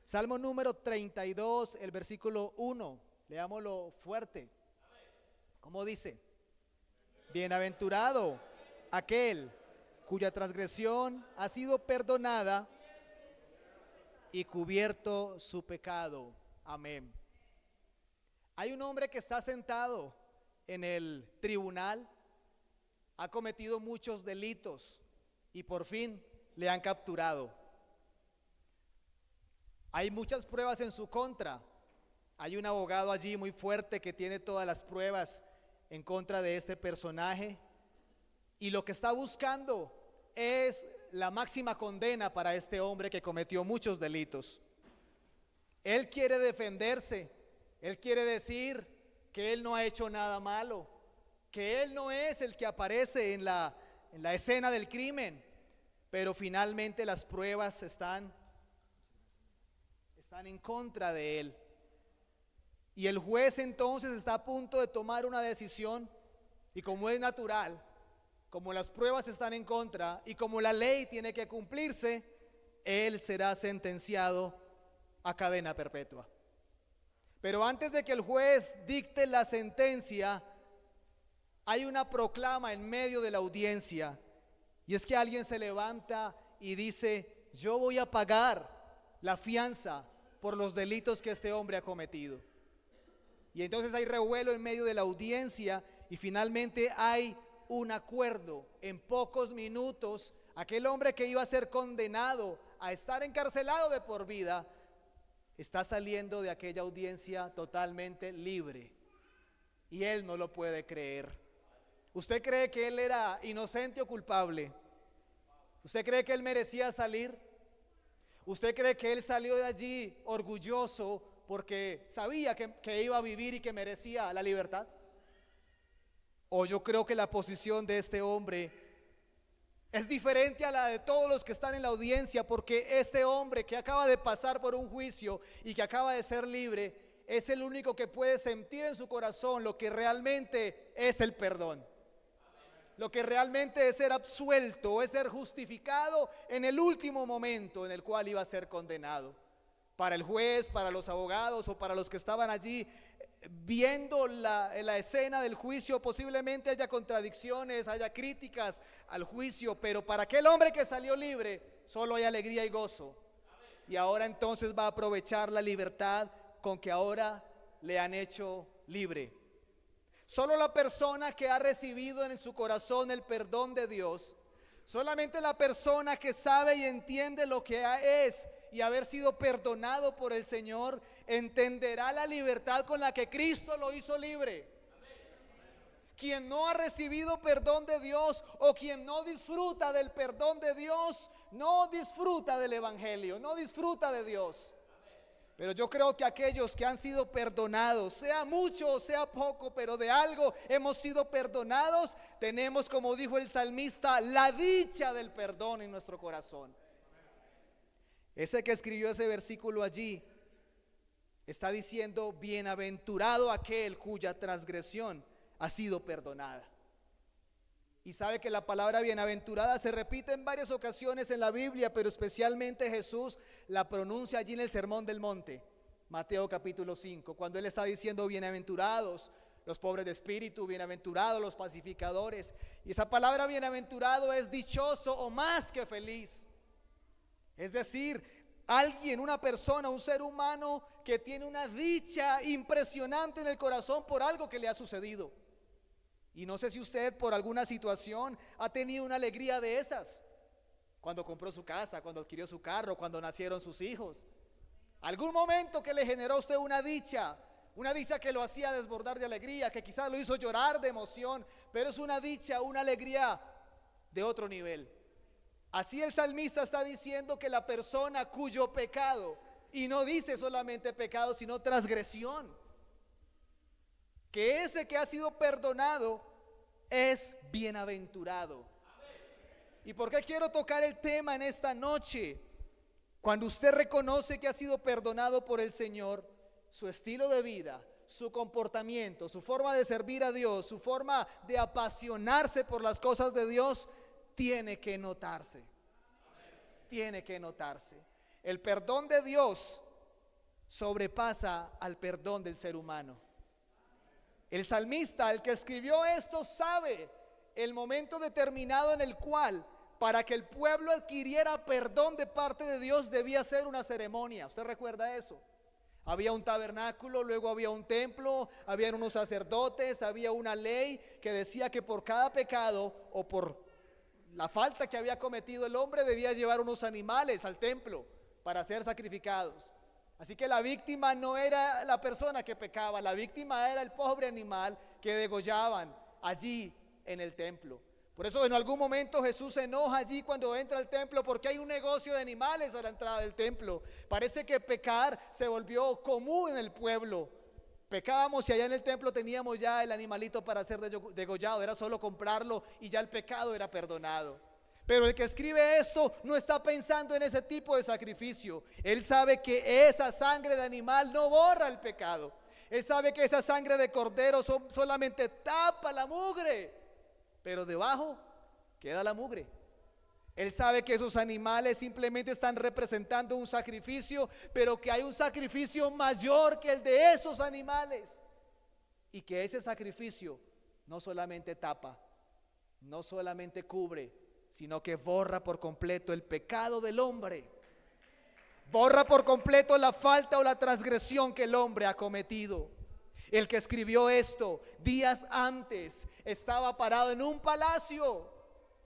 Salmo número 32, el versículo 1. Leámoslo fuerte. ¿Cómo dice? Bienaventurado aquel cuya transgresión ha sido perdonada y cubierto su pecado. Amén. Hay un hombre que está sentado en el tribunal, ha cometido muchos delitos y por fin le han capturado. Hay muchas pruebas en su contra. Hay un abogado allí muy fuerte que tiene todas las pruebas en contra de este personaje y lo que está buscando es la máxima condena para este hombre que cometió muchos delitos. Él quiere defenderse, él quiere decir que él no ha hecho nada malo, que él no es el que aparece en la escena del crimen, pero finalmente las pruebas están en contra de él. Y el juez entonces está a punto de tomar una decisión y como es natural, como las pruebas están en contra y como la ley tiene que cumplirse, él será sentenciado a cadena perpetua. Pero antes de que el juez dicte la sentencia, hay una proclama en medio de la audiencia y es que alguien se levanta y dice: yo voy a pagar la fianza por los delitos que este hombre ha cometido. Y entonces hay revuelo en medio de la audiencia y finalmente hay un acuerdo. En pocos minutos, aquel hombre que iba a ser condenado a estar encarcelado de por vida, está saliendo de aquella audiencia totalmente libre. Y él no lo puede creer. ¿Usted cree que él era inocente o culpable? ¿Usted cree que él merecía salir? ¿Usted cree que él salió de allí orgulloso porque sabía que iba a vivir y que merecía la libertad? O yo creo que la posición de este hombre es diferente a la de todos los que están en la audiencia, porque este hombre que acaba de pasar por un juicio y que acaba de ser libre es el único que puede sentir en su corazón lo que realmente es el perdón. Lo que realmente es ser absuelto, es ser justificado en el último momento en el cual iba a ser condenado. Para el juez, para los abogados o para los que estaban allí viendo la escena del juicio, posiblemente haya contradicciones, haya críticas al juicio, pero para aquel hombre que salió libre, solo hay alegría y gozo. Y ahora entonces va a aprovechar la libertad con que ahora le han hecho libre. Solo la persona que ha recibido en su corazón el perdón de Dios, solamente la persona que sabe y entiende lo que es y haber sido perdonado por el Señor, entenderá la libertad con la que Cristo lo hizo libre. Quien no ha recibido perdón de Dios o quien no disfruta del perdón de Dios, no disfruta del Evangelio, no disfruta de Dios. Pero yo creo que aquellos que han sido perdonados, sea mucho o sea poco, pero de algo hemos sido perdonados, tenemos, como dijo el salmista, la dicha del perdón en nuestro corazón. Ese que escribió ese versículo allí está diciendo: bienaventurado aquel cuya transgresión ha sido perdonada. Y sabe que la palabra bienaventurada se repite en varias ocasiones en la Biblia, pero especialmente Jesús la pronuncia allí en el Sermón del Monte, Mateo capítulo 5, cuando él está diciendo: bienaventurados los pobres de espíritu, bienaventurados los pacificadores. Y esa palabra bienaventurado es dichoso o más que feliz. Es decir, alguien, una persona, un ser humano que tiene una dicha impresionante en el corazón por algo que le ha sucedido. Y no sé si usted por alguna situación ha tenido una alegría de esas. Cuando compró su casa, cuando adquirió su carro, cuando nacieron sus hijos. Algún momento que le generó a usted una dicha que lo hacía desbordar de alegría, que quizás lo hizo llorar de emoción, pero es una dicha, una alegría de otro nivel. Así el salmista está diciendo que la persona cuyo pecado, y no dice solamente pecado, sino transgresión, que ese que ha sido perdonado es bienaventurado. ¿Y por qué quiero tocar el tema en esta noche? Cuando usted reconoce que ha sido perdonado por el Señor, su estilo de vida, su comportamiento, su forma de servir a Dios, su forma de apasionarse por las cosas de Dios, tiene que notarse. Tiene que notarse. El perdón de Dios sobrepasa al perdón del ser humano. El salmista, el que escribió esto, sabe el momento determinado en el cual, para que el pueblo adquiriera perdón de parte de Dios, debía ser una ceremonia. ¿Usted recuerda eso? Había un tabernáculo, luego había un templo, habían unos sacerdotes, había una ley que decía que por cada pecado o por la falta que había cometido el hombre debía llevar unos animales al templo para ser sacrificados. Así que la víctima no era la persona que pecaba, la víctima era el pobre animal que degollaban allí en el templo. Por eso en algún momento Jesús se enoja allí cuando entra al templo, porque hay un negocio de animales a la entrada del templo. Parece que pecar se volvió común en el pueblo. Pecábamos y allá en el templo teníamos ya el animalito para ser degollado, era solo comprarlo y ya el pecado era perdonado. Pero el que escribe esto no está pensando en ese tipo de sacrificio. Él sabe que esa sangre de animal no borra el pecado. Él sabe que esa sangre de cordero solamente tapa la mugre, pero debajo queda la mugre. Él sabe que esos animales simplemente están representando un sacrificio, pero que hay un sacrificio mayor que el de esos animales. Y que ese sacrificio no solamente tapa, no solamente cubre, sino que borra por completo el pecado del hombre. Borra por completo la falta o la transgresión que el hombre ha cometido. El que escribió esto días antes estaba parado en un palacio.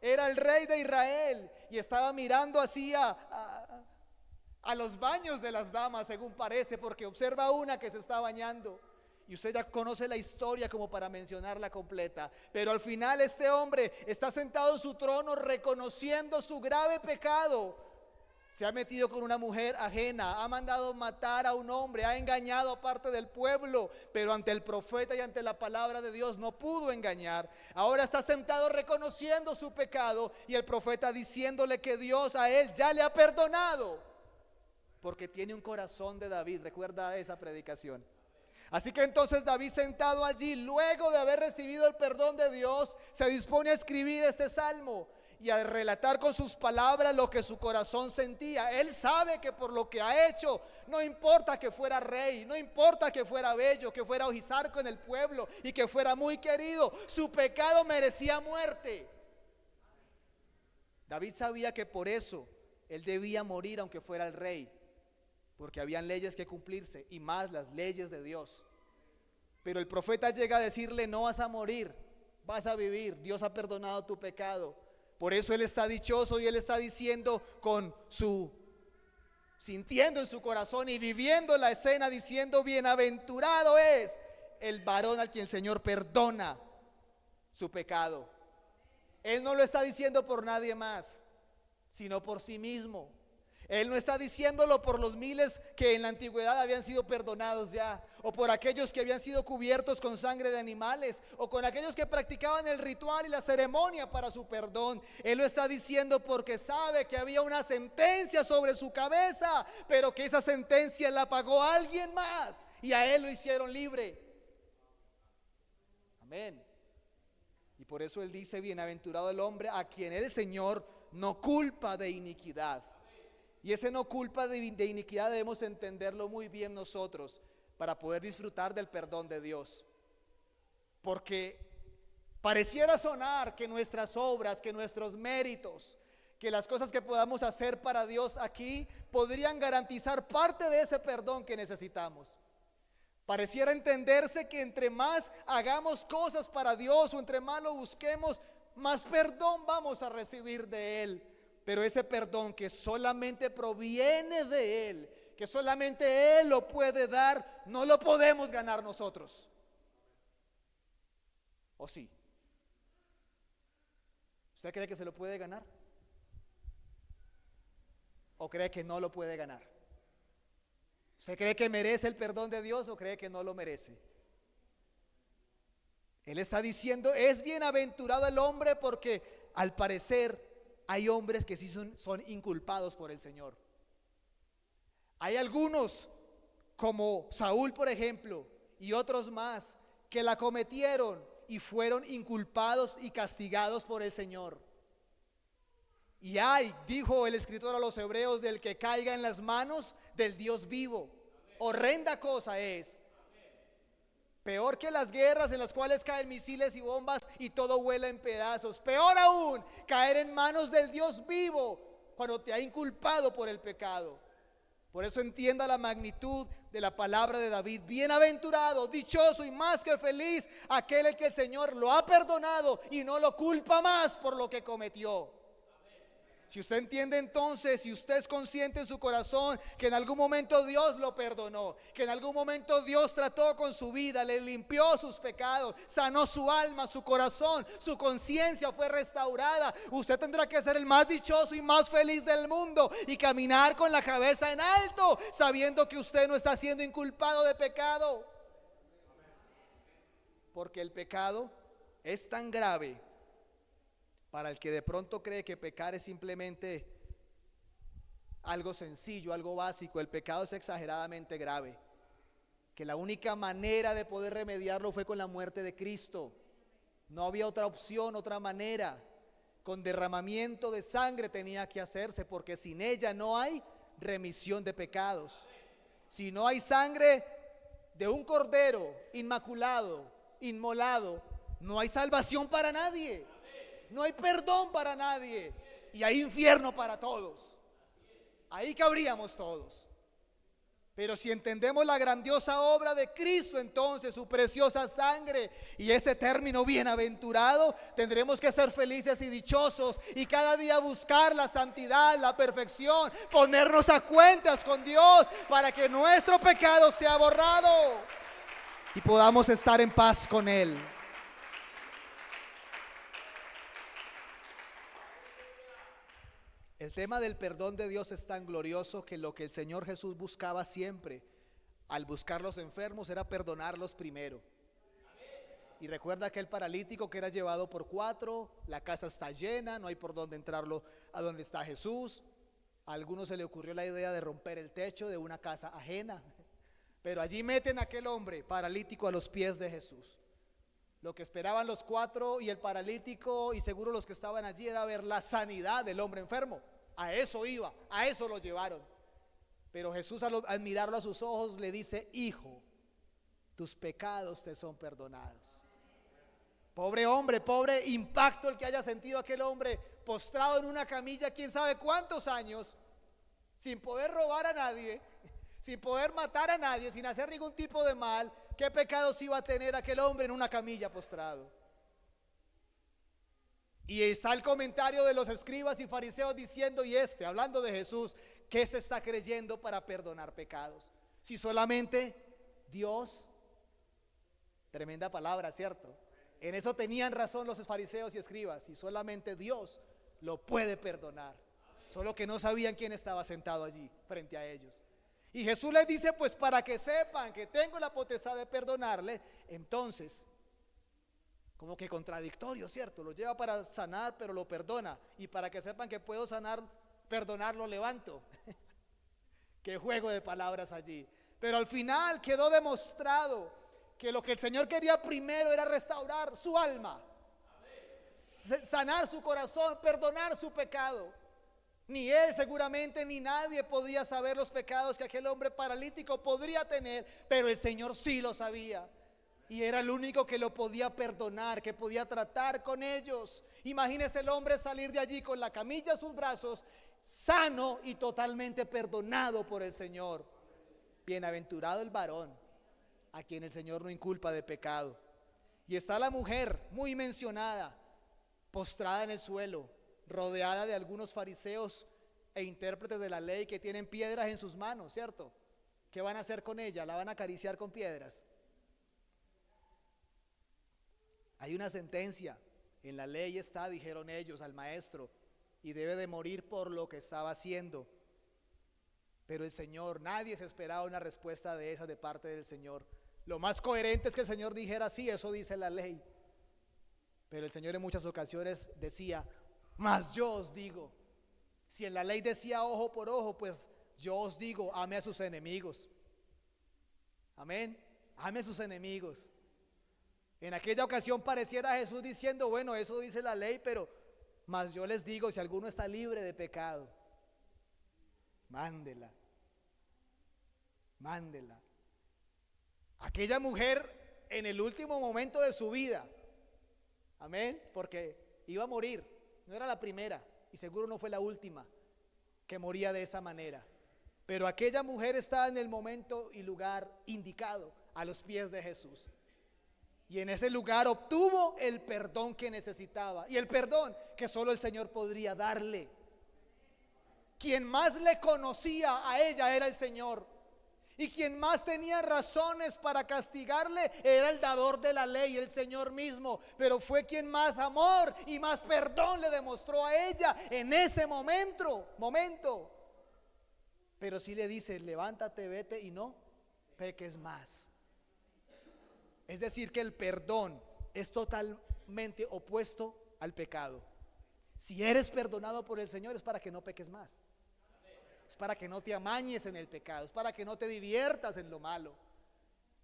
Era el rey de Israel y estaba mirando así a los baños de las damas, según parece, porque observa una que se está bañando. Y usted ya conoce la historia como para mencionarla completa. Pero al final este hombre está sentado en su trono reconociendo su grave pecado. Se ha metido con una mujer ajena, ha mandado matar a un hombre, ha engañado a parte del pueblo, pero ante el profeta y ante la palabra de Dios no pudo engañar. Ahora está sentado reconociendo su pecado y el profeta diciéndole que Dios a él ya le ha perdonado, porque tiene un corazón de David. Recuerda esa predicación. Así que entonces David, sentado allí, luego de haber recibido el perdón de Dios, se dispone a escribir este salmo y a relatar con sus palabras lo que su corazón sentía. Él sabe que por lo que ha hecho, no importa que fuera rey, no importa que fuera bello, que fuera ojizarco en el pueblo y que fuera muy querido, su pecado merecía muerte. David sabía que por eso él debía morir aunque fuera el rey, porque habían leyes que cumplirse y más las leyes de Dios. Pero el profeta llega a decirle: no vas a morir, vas a vivir, Dios ha perdonado tu pecado. Por eso él está dichoso y él está diciendo sintiendo en su corazón y viviendo la escena, diciendo: bienaventurado es el varón al quien el Señor perdona su pecado. Él no lo está diciendo por nadie más, sino por sí mismo. Él no está diciéndolo por los miles que en la antigüedad habían sido perdonados ya, o por aquellos que habían sido cubiertos con sangre de animales, o con aquellos que practicaban el ritual y la ceremonia para su perdón. Él lo está diciendo porque sabe que había una sentencia sobre su cabeza, pero que esa sentencia la pagó alguien más y a él lo hicieron libre. Amén. Y por eso él dice: bienaventurado el hombre a quien el Señor no culpa de iniquidad. Y ese no culpa de iniquidad debemos entenderlo muy bien nosotros para poder disfrutar del perdón de Dios. Porque pareciera sonar que nuestras obras, que nuestros méritos, que las cosas que podamos hacer para Dios aquí podrían garantizar parte de ese perdón que necesitamos. Pareciera entenderse que entre más hagamos cosas para Dios o entre más lo busquemos, más perdón vamos a recibir de Él. Pero ese perdón que solamente proviene de Él, que solamente Él lo puede dar, no lo podemos ganar nosotros. ¿O sí? ¿Usted cree que se lo puede ganar? ¿O cree que no lo puede ganar? ¿Usted cree que merece el perdón de Dios o cree que no lo merece? Él está diciendo: es bienaventurado el hombre, porque al parecer hay hombres que sí son inculpados por el Señor. Hay algunos, como Saúl por ejemplo, y otros más, que la cometieron y fueron inculpados y castigados por el Señor. Y dijo el escritor a los hebreos, del que caiga en las manos del Dios vivo. horrenda cosa es. Peor que las guerras en las cuales caen misiles y bombas y todo vuela en pedazos. Peor aún, caer en manos del Dios vivo cuando te ha inculpado por el pecado. Por eso entienda la magnitud de la palabra de David. Bienaventurado, dichoso y más que feliz aquel el que el Señor lo ha perdonado y no lo culpa más por lo que cometió. Si usted entiende entonces, si usted es consciente en su corazón que en algún momento Dios lo perdonó, que en algún momento Dios trató con su vida, le limpió sus pecados, sanó su alma, su corazón, su conciencia fue restaurada, usted tendrá que ser el más dichoso y más feliz del mundo y caminar con la cabeza en alto, sabiendo que usted no está siendo inculpado de pecado. Porque el pecado es tan grave. Para el que de pronto cree que pecar es simplemente algo sencillo, algo básico, el pecado es exageradamente grave. Que la única manera de poder remediarlo fue con la muerte de Cristo. No había otra opción, otra manera. Con derramamiento de sangre tenía que hacerse, porque sin ella no hay remisión de pecados. Si no hay sangre de un cordero inmaculado, inmolado, no hay salvación para nadie. No hay perdón para nadie y hay infierno para todos. Ahí cabríamos todos. Pero si entendemos la grandiosa obra de Cristo, entonces su preciosa sangre y ese término bienaventurado, tendremos que ser felices y dichosos y cada día buscar la santidad, la perfección, ponernos a cuentas con Dios para que nuestro pecado sea borrado y podamos estar en paz con Él. El tema del perdón de Dios es tan glorioso que lo que el Señor Jesús buscaba siempre al buscar los enfermos era perdonarlos primero. Y recuerda aquel paralítico que era llevado por 4, la casa está llena, no hay por dónde entrarlo a donde está Jesús. A algunos se le ocurrió la idea de romper el techo de una casa ajena, pero allí meten a aquel hombre paralítico a los pies de Jesús. Lo que esperaban los 4 y el paralítico y seguro los que estaban allí era ver la sanidad del hombre enfermo. A eso iba, a eso lo llevaron. Pero Jesús al mirarlo a sus ojos le dice: hijo, tus pecados te son perdonados. Pobre hombre, pobre impacto el que haya sentido aquel hombre postrado en una camilla quién sabe cuántos años, sin poder robar a nadie, sin poder matar a nadie, sin hacer ningún tipo de mal. ¿Qué pecados iba a tener aquel hombre en una camilla postrado? Y está el comentario de los escribas y fariseos diciendo, y hablando de Jesús, ¿qué se está creyendo para perdonar pecados? Si solamente Dios, tremenda palabra, ¿cierto? En eso tenían razón los fariseos y escribas, si solamente Dios lo puede perdonar. Solo que no sabían quién estaba sentado allí frente a ellos. Y Jesús les dice, pues para que sepan que tengo la potestad de perdonarle, entonces, como que contradictorio, ¿cierto? Lo lleva para sanar, pero lo perdona. Y para que sepan que puedo sanar, perdonar, lo levanto. Qué juego de palabras allí. Pero al final quedó demostrado que lo que el Señor quería primero era restaurar su alma, sanar su corazón, perdonar su pecado. Ni él seguramente ni nadie podía saber los pecados que aquel hombre paralítico podría tener, pero el Señor sí lo sabía. Y era el único que lo podía perdonar, que podía tratar con ellos. Imagínese el hombre salir de allí con la camilla a sus brazos, sano y totalmente perdonado por el Señor. Bienaventurado el varón a quien el Señor no inculpa de pecado. Y está la mujer muy mencionada, postrada en el suelo, rodeada de algunos fariseos e intérpretes de la ley que tienen piedras en sus manos, ¿cierto? ¿Qué van a hacer con ella? ¿La van a acariciar con piedras? Hay una sentencia, en la ley está, dijeron ellos al maestro, y debe de morir por lo que estaba haciendo. Pero el Señor, nadie se esperaba una respuesta de esa de parte del Señor. Lo más coherente es que el Señor dijera, sí, eso dice la ley. Pero el Señor en muchas ocasiones decía, mas yo os digo, si en la ley decía ojo por ojo, pues yo os digo, ame a sus enemigos. Amén, ame a sus enemigos. En aquella ocasión pareciera Jesús diciendo, bueno, eso dice la ley, pero mas yo les digo, si alguno está libre de pecado, mándela. mándela. Aquella mujer en el último momento de su vida, amén, porque iba a morir, no era la primera y seguro no fue la última que moría de esa manera, pero aquella mujer estaba en el momento y lugar indicado, a los pies de Jesús, y en ese lugar obtuvo el perdón que necesitaba, y el perdón que solo el Señor podría darle. Quien más le conocía a ella era el Señor, y quien más tenía razones para castigarle era el dador de la ley, el Señor mismo. Pero fue quien más amor y más perdón le demostró a ella en ese momento. Pero sí le dice: levántate, vete y no peques más. Es decir, que el perdón es totalmente opuesto al pecado. Si eres perdonado por el Señor es para que no peques más. Es para que no te amañes en el pecado, es para que no te diviertas en lo malo,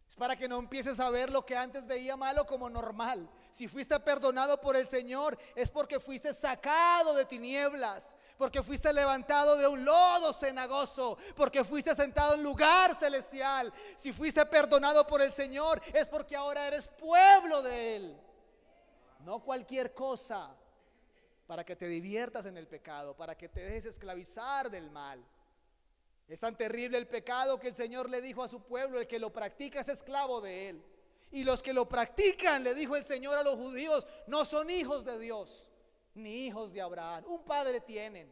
es para que no empieces a ver lo que antes veía malo como normal. Si fuiste perdonado por el Señor es porque fuiste sacado de tinieblas, porque fuiste levantado de un lodo cenagoso, porque fuiste sentado en lugar celestial. Si fuiste perdonado por el Señor es porque ahora eres pueblo de Él, no cualquier cosa para que te diviertas en el pecado, para que te dejes esclavizar del mal. Es tan terrible el pecado que el Señor le dijo a su pueblo: el que lo practica es esclavo de él. Y los que lo practican, le dijo el Señor a los judíos, no son hijos de Dios, ni hijos de Abraham. Un padre tienen.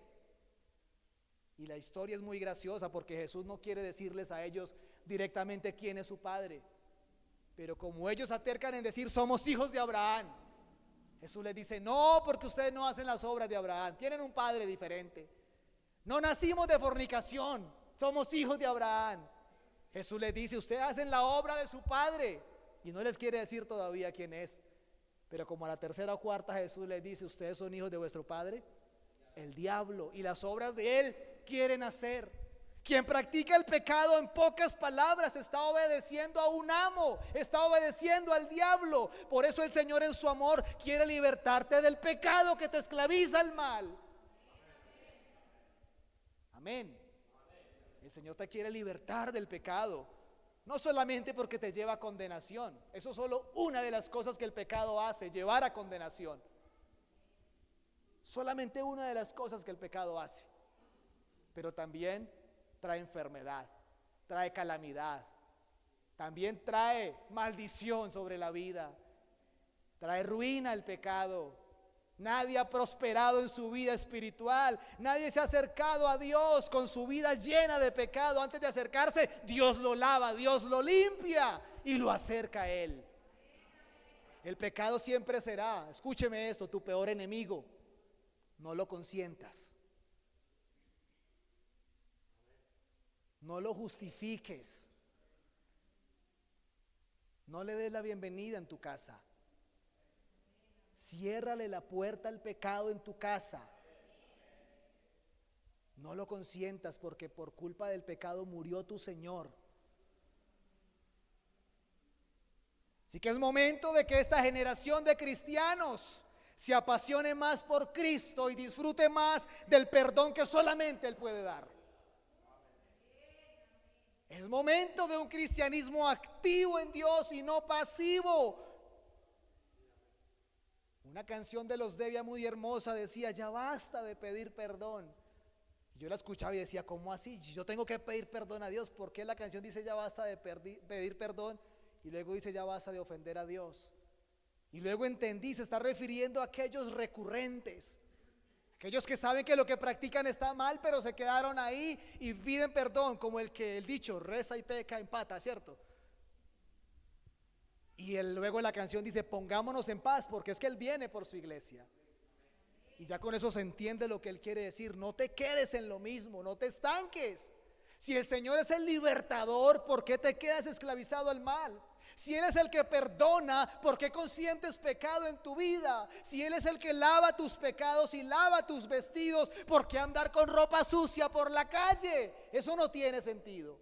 Y la historia es muy graciosa porque Jesús no quiere decirles a ellos directamente quién es su padre. Pero como ellos se atercan en decir somos hijos de Abraham, Jesús les dice: no, porque ustedes no hacen las obras de Abraham, tienen un padre diferente. No nacimos de fornicación, somos hijos de Abraham. Jesús les dice: ustedes hacen la obra de su padre. Y no les quiere decir todavía quién es. Pero como a la tercera o cuarta Jesús les dice: ustedes son hijos de vuestro padre, el diablo, y las obras de él quieren hacer. Quien practica el pecado, en pocas palabras, está obedeciendo a un amo, está obedeciendo al diablo. Por eso el Señor en su amor quiere libertarte del pecado que te esclaviza al mal. Amén. El Señor te quiere libertar del pecado, no solamente porque te lleva a condenación. Eso es solo una de las cosas que el pecado hace, llevar a condenación. Solamente una de las cosas que el pecado hace. Pero también trae enfermedad, trae calamidad, también trae maldición sobre la vida, trae ruina el pecado. Nadie ha prosperado en su vida espiritual, nadie se ha acercado a Dios con su vida llena de pecado. Antes de acercarse, Dios lo lava, Dios lo limpia y lo acerca a Él. El pecado siempre será, escúcheme esto, tu peor enemigo. No lo consientas, no lo justifiques, no le des la bienvenida en tu casa. Ciérrale la puerta al pecado en tu casa. No lo consientas, porque por culpa del pecado murió tu Señor. Así que es momento de que esta generación de cristianos se apasione más por Cristo y disfrute más del perdón que solamente Él puede dar. Es momento de un cristianismo activo en Dios y no pasivo. Una canción de los Devia muy hermosa decía: ya basta de pedir perdón. Y yo la escuchaba y decía: ¿cómo así? Yo tengo que pedir perdón a Dios. ¿Por qué la canción dice ya basta de pedir perdón? Y luego dice ya basta de ofender a Dios. Y luego entendí, se está refiriendo a aquellos recurrentes, aquellos que saben que lo que practican está mal, pero se quedaron ahí y piden perdón, como el dicho, reza y peca empata, ¿cierto? Y luego la canción dice: pongámonos en paz, porque es que Él viene por su iglesia. Y ya con eso se entiende lo que Él quiere decir. No te quedes en lo mismo, no te estanques. Si el Señor es el libertador, ¿por qué te quedas esclavizado al mal? Si Él es el que perdona, ¿por qué consientes pecado en tu vida? Si Él es el que lava tus pecados y lava tus vestidos, ¿por qué andar con ropa sucia por la calle? Eso no tiene sentido.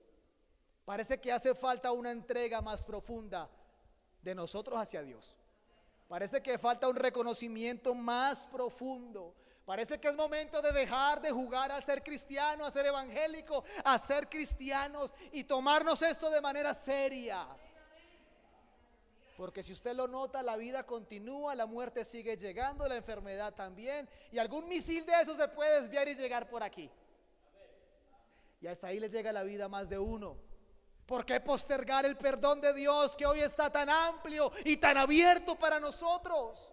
Parece que hace falta una entrega más profunda de nosotros hacia Dios. Parece que falta un reconocimiento más profundo. Parece que es momento de dejar de jugar a ser cristiano, a ser evangélico, a ser cristianos y tomarnos esto de manera seria. Porque si usted lo nota, la vida continúa, la muerte sigue llegando, la enfermedad también, y algún misil de eso se puede desviar y llegar por aquí. Y hasta ahí le llega la vida a más de uno. ¿Por qué postergar el perdón de Dios que hoy está tan amplio y tan abierto para nosotros?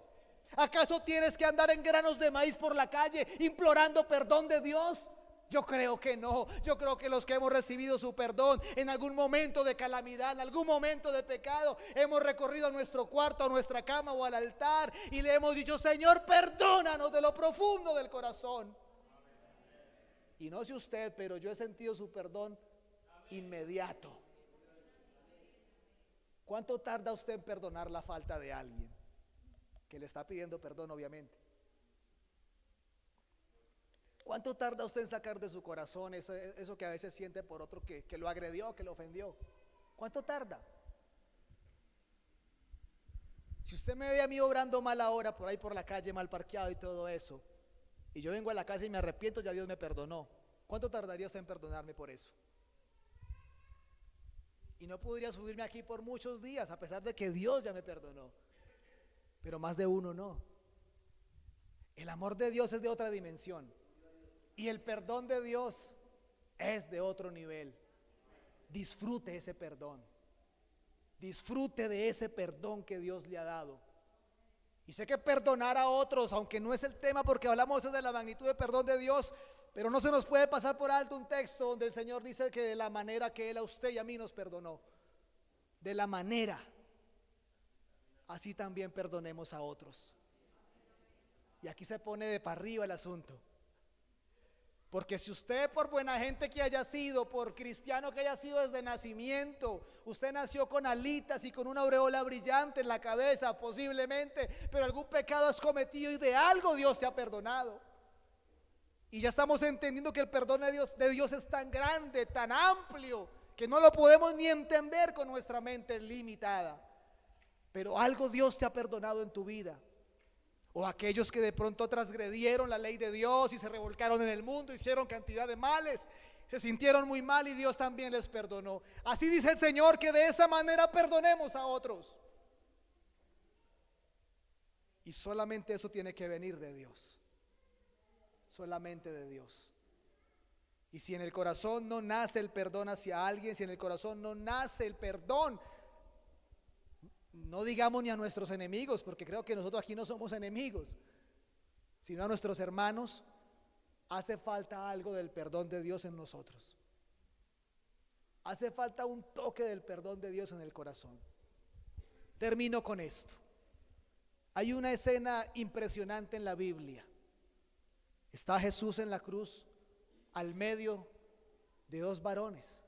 ¿Acaso tienes que andar en granos de maíz por la calle implorando perdón de Dios? Yo creo que no. Yo creo que los que hemos recibido su perdón en algún momento de calamidad, en algún momento de pecado, hemos recorrido a nuestro cuarto, a nuestra cama o al altar y le hemos dicho: Señor, perdónanos de lo profundo del corazón. Y no sé usted, pero yo he sentido su perdón inmediato. ¿Cuánto tarda usted en perdonar la falta de alguien que le está pidiendo perdón, obviamente? ¿Cuánto tarda usted en sacar de su corazón eso que a veces siente por otro que lo agredió, que lo ofendió? ¿Cuánto tarda? Si usted me ve a mí obrando mal ahora, por ahí por la calle, mal parqueado y todo eso, y yo vengo a la casa y me arrepiento, ya Dios me perdonó, ¿cuánto tardaría usted en perdonarme por eso? Y no podría subirme aquí por muchos días, a pesar de que Dios ya me perdonó. Pero más de uno no. El amor de Dios es de otra dimensión. Y el perdón de Dios es de otro nivel. Disfrute ese perdón. Disfrute de ese perdón que Dios le ha dado. Y sé que perdonar a otros, aunque no es el tema porque hablamos de la magnitud de perdón de Dios, pero no se nos puede pasar por alto un texto donde el Señor dice que de la manera que Él a usted y a mí nos perdonó, de la manera, así también perdonemos a otros. Y aquí se pone de para arriba el asunto. Porque si usted, por buena gente que haya sido, por cristiano que haya sido desde nacimiento, usted nació con alitas y con una aureola brillante en la cabeza posiblemente, pero algún pecado has cometido y de algo Dios te ha perdonado. Y ya estamos entendiendo que el perdón de Dios es tan grande, tan amplio, que no lo podemos ni entender con nuestra mente limitada. Pero algo Dios te ha perdonado en tu vida. O aquellos que de pronto transgredieron la ley de Dios y se revolcaron en el mundo, hicieron cantidad de males, se sintieron muy mal y Dios también les perdonó. Así dice el Señor, que de esa manera perdonemos a otros. Y solamente eso tiene que venir de Dios. Solamente de Dios. Y si en el corazón no nace el perdón hacia alguien, si en el corazón no nace el perdón, no digamos ni a nuestros enemigos, porque creo que nosotros aquí no somos enemigos, sino a nuestros hermanos, hace falta algo del perdón de Dios en nosotros. Hace falta un toque del perdón de Dios en el corazón. Termino con esto. Hay una escena impresionante en la Biblia. Está Jesús en la cruz al medio de dos varones.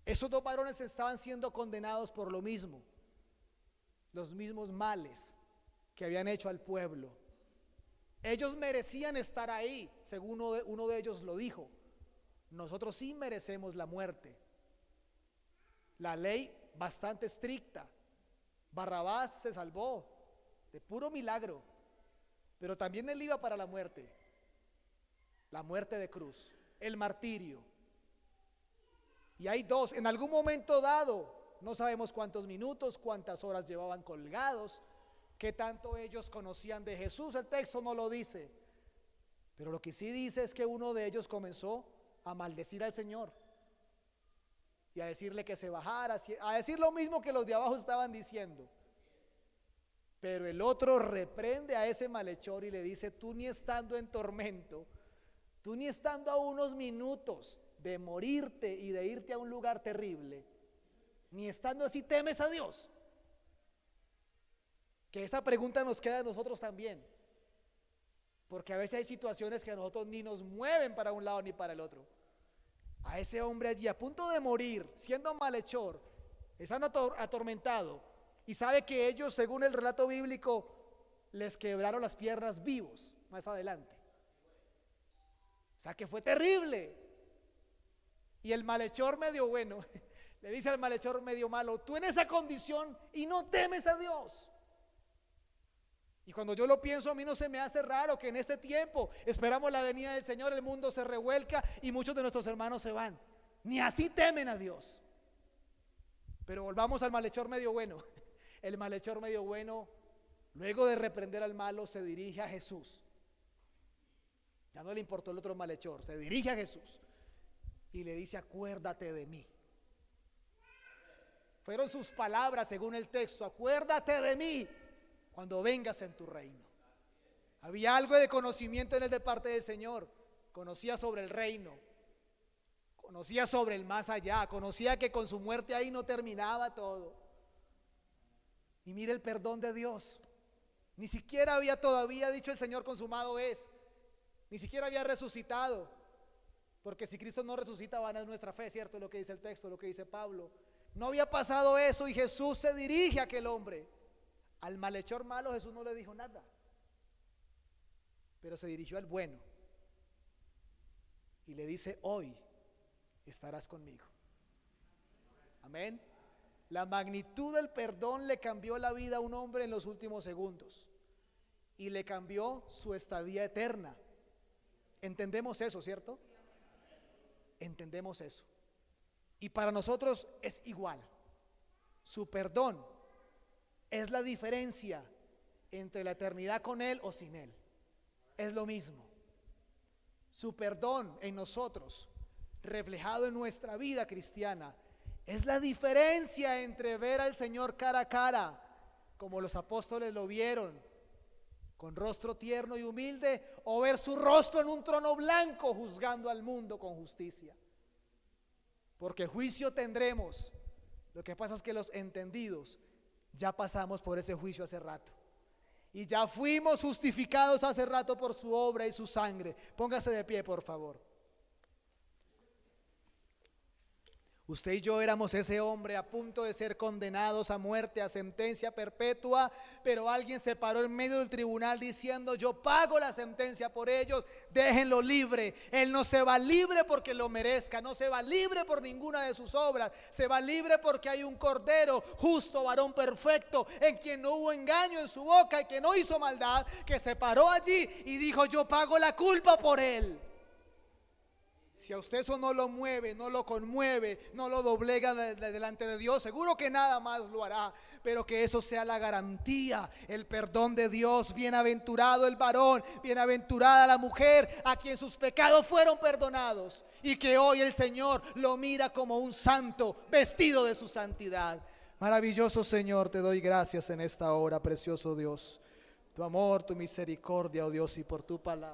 Esos dos varones estaban siendo condenados por lo mismo, los mismos males que habían hecho al pueblo. Ellos merecían estar ahí, según uno de ellos lo dijo. Nosotros sí merecemos la muerte. La ley bastante estricta. Barrabás se salvó de puro milagro, pero también él iba para la muerte de cruz, el martirio. Y hay dos, en algún momento dado, no sabemos cuántos minutos, cuántas horas llevaban colgados, qué tanto ellos conocían de Jesús, el texto no lo dice, pero lo que sí dice es que uno de ellos comenzó a maldecir al Señor y a decirle que se bajara, a decir lo mismo que los de abajo estaban diciendo. Pero el otro reprende a ese malhechor y le dice: tú ni estando en tormento, tú ni estando a unos minutos de morirte y de irte a un lugar terrible, ni estando así temes a Dios. Que esa pregunta nos queda a nosotros también, porque a veces hay situaciones que a nosotros ni nos mueven para un lado ni para el otro. A ese hombre allí a punto de morir, siendo malhechor, están atormentado, y sabe que ellos, según el relato bíblico, les quebraron las piernas vivos más adelante. O sea que fue terrible. Y el malhechor medio bueno le dice al malhechor medio malo: tú en esa condición y no temes a Dios. Y cuando yo lo pienso, a mí no se me hace raro que en este tiempo esperamos la venida del Señor, el mundo se revuelca y muchos de nuestros hermanos se van. Ni así temen a Dios. Pero volvamos al malhechor medio bueno. El malhechor medio bueno, luego de reprender al malo, se dirige a Jesús. Ya no le importó el otro malhechor, se dirige a Jesús y le dice: acuérdate de mí. Fueron sus palabras según el texto: acuérdate de mí cuando vengas en tu reino. Había algo de conocimiento en él de parte del Señor. Conocía sobre el reino, conocía sobre el más allá, conocía que con su muerte ahí no terminaba todo. Y mire el perdón de Dios. Ni siquiera había todavía dicho el Señor: consumado es. Ni siquiera había resucitado, porque si Cristo no resucita, vana es nuestra fe, ¿cierto? Lo que dice el texto, lo que dice Pablo. No había pasado eso y Jesús se dirige a aquel hombre. Al malhechor malo Jesús no le dijo nada, pero se dirigió al bueno y le dice: hoy estarás conmigo. Amén. La magnitud del perdón le cambió la vida a un hombre en los últimos segundos y le cambió su estadía eterna. Entendemos eso, ¿cierto? Entendemos eso. Y para nosotros es igual. Su perdón es la diferencia entre la eternidad con Él o sin Él. Es lo mismo. Su perdón en nosotros, reflejado en nuestra vida cristiana, es la diferencia entre ver al Señor cara a cara, como los apóstoles lo vieron, con rostro tierno y humilde, o ver su rostro en un trono blanco juzgando al mundo con justicia. Porque juicio tendremos. Lo que pasa es que los entendidos ya pasamos por ese juicio hace rato. Y ya fuimos justificados hace rato por su obra y su sangre. Póngase de pie, por favor. Usted y yo éramos ese hombre a punto de ser condenados a muerte, a sentencia perpetua, pero alguien se paró en medio del tribunal diciendo: yo pago la sentencia por ellos, déjenlo libre. Él no se va libre porque lo merezca, no se va libre por ninguna de sus obras, se va libre porque hay un cordero justo, varón perfecto, en quien no hubo engaño en su boca y que no hizo maldad, que se paró allí y dijo: yo pago la culpa por él. Si a usted eso no lo mueve, no lo conmueve, no lo doblega delante de Dios, seguro que nada más lo hará, pero que eso sea la garantía, el perdón de Dios. Bienaventurado el varón, bienaventurada la mujer a quien sus pecados fueron perdonados y que hoy el Señor lo mira como un santo vestido de su santidad. Maravilloso Señor, te doy gracias en esta hora, precioso Dios. Tu amor, tu misericordia, oh Dios, y por tu palabra.